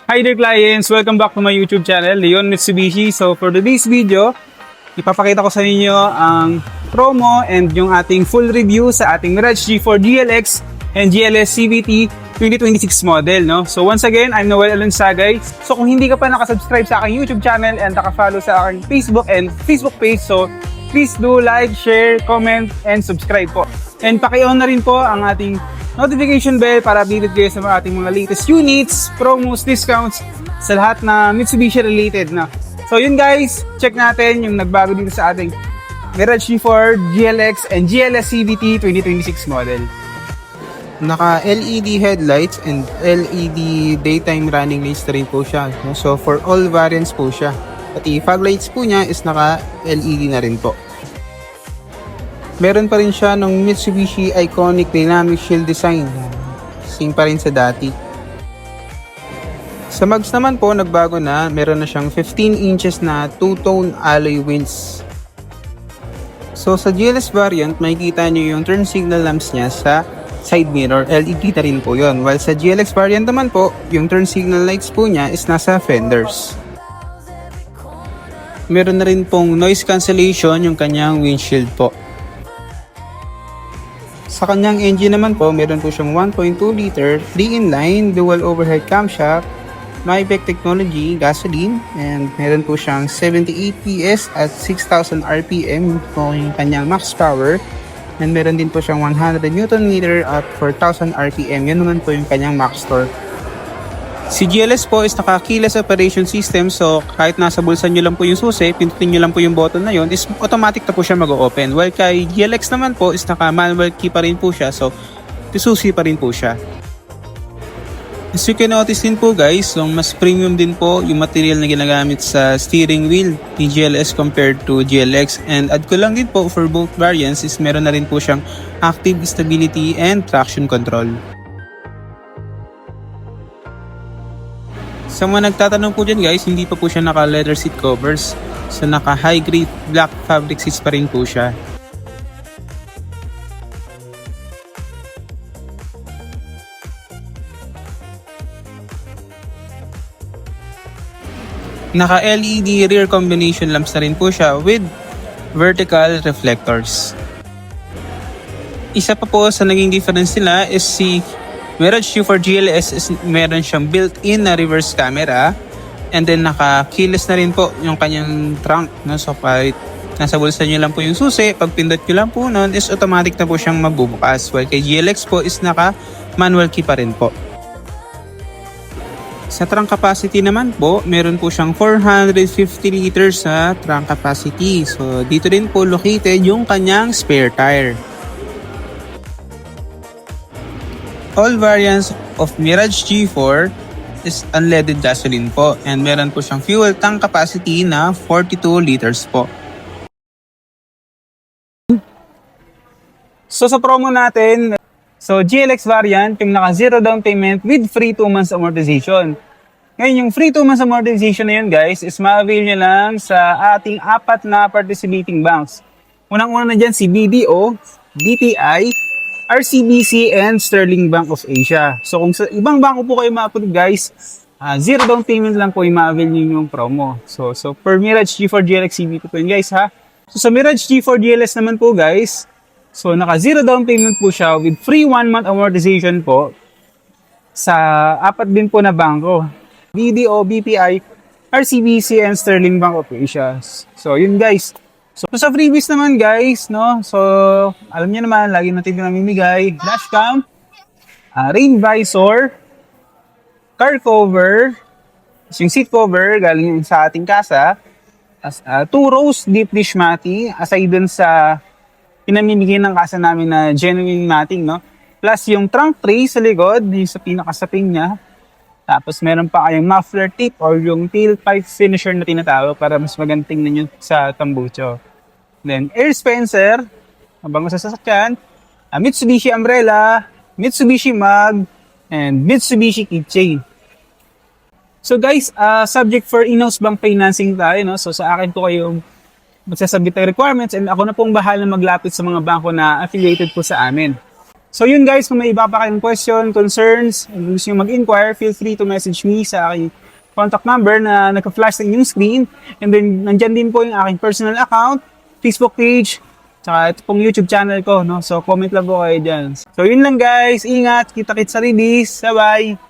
Hi there clients! Welcome back to my YouTube channel, Leon Mitsubishi. So for today's video, ipapakita ko sa inyo ang promo and yung ating full review sa ating Mirage G4 GLX and GLS CVT 2026 model. No? So once again, I'm Noel Alonsagay. So kung hindi ka pa nakasubscribe sa aking YouTube channel and nakafollow sa aking Facebook and Facebook page, so please do like, share, comment, and subscribe po. And paki-on na rin po ang ating notification bell para updated kayo sa mga ating mga latest units, promos, discounts sa lahat na Mitsubishi related na. So yun guys, check natin yung nagbago dito sa ating Mirage G4, GLX, and GLS CVT 2026 model. Naka LED headlights and LED daytime running lights na rin po siya. So for all variants po siya. Pati fog lights po niya is naka LED na rin po. Meron pa rin siya ng Mitsubishi iconic dynamic shield design. Same pa rin sa dati. Sa mags naman po, nagbago na. Meron na siyang 15 inches na two-tone alloy wheels. So sa GLS variant, makikita nyo yung turn signal lamps niya sa side mirror. LED na rin po yun. While sa GLX variant naman po, yung turn signal lights po niya is nasa fenders. Meron na rin pong noise cancellation yung kanyang windshield po. Sa kanyang engine naman po, meron po siyang 1.2 liter, 3-in-line, dual overhead camshaft, Maybach technology, gasoline, and meron po siyang 78 PS at 6,000 RPM po yung kanyang max power. And meron din po siyang 100 Nm at 4,000 RPM. Yan naman po yung kanyang max torque. Si GLS po is naka-keyless operation system, so kahit nasa bulsa nyo lang po yung susi, pindutin nyo lang po yung button na yun, is automatic na po siya mag-open. While kay GLX naman po is naka-manual key pa rin po siya, so susi pa rin po siya. As you can notice din po guys, so mas premium din po yung material na ginagamit sa steering wheel ni GLS compared to GLX. And add ko lang din po for both variants is meron na rin po siyang active stability and traction control. Sa mga nagtatanong po dyan guys, hindi pa po siya naka leather seat covers. So naka high grade black fabric seats pa rin po siya. Naka LED rear combination lamps na rin po siya with vertical reflectors. Isa pa po sa naging difference nila is si Mirage G4 GLS is meron siyang built-in na reverse camera, and then naka-keyless na rin po yung kanyang trunk, no? So kahit nasa bulsa nyo lang po yung susi, pag pindot nyo lang po nun is automatic na po siyang magbubukas. While kay GLX po is naka-manual key pa rin po. Sa trunk capacity naman po, meron po siyang 450 liters sa trunk capacity. So dito rin po located yung kanyang spare tire. All variants of Mirage G4 is unleaded gasoline po, and meron po siyang fuel tank capacity na 42 liters po. So sa promo natin, so GLX variant, yung naka zero down payment with free 2 months amortization. Ngayon yung free 2 months amortization na yun guys is ma-avail nyo lang sa ating 4 na participating banks. Unang-una na dyan si BDO, BPI, RCBC, and Sterling Bank of Asia. So kung sa ibang bangko po kayo ma-approve guys, zero down payment lang po yung ma-avail nyo yung promo. So per Mirage G4 GLX CVT po yun guys ha. So sa Mirage G4 GLS naman po guys, so naka zero down payment po siya with free 1 month amortization po sa 4 din po na bangko. BDO, BPI, RCBC, and Sterling Bank of Asia. So yun guys. So sa freebies naman guys, no? So alam niyo naman, lagi natin namimigay dashcam, rain visor, car cover, yung seat cover galing sa ating kasa, 2 rows deep dish matting aside dun sa pinamimigay ng kasa namin na genuine matting, no? Plus yung trunk tray sa likod, yung sa pinakasaping niya. Tapos meron pa kayong muffler tip or yung tailpipe finisher na tinatawag para mas maganting ninyo sa tambucho. Then air dispenser, habang sa sasakyan, Mitsubishi umbrella, Mitsubishi mug, and Mitsubishi keychain. So guys, subject for in-house bank financing tayo, no? So sa akin po kayo magsasabit ng requirements and ako na pong bahala maglapit sa mga bangko na affiliated po sa amin. So yun guys, kung may iba pa kayong question, concerns, and gusto nyo mag-inquire, feel free to message me sa aking contact number na nagka-flash sa inyong screen. And then, nandyan din po yung aking personal account, Facebook page, tsaka ito pong YouTube channel ko, no? So, comment lang po kayo dyan. So, yun lang guys. Ingat. Kita-kits sa release. Bye-bye.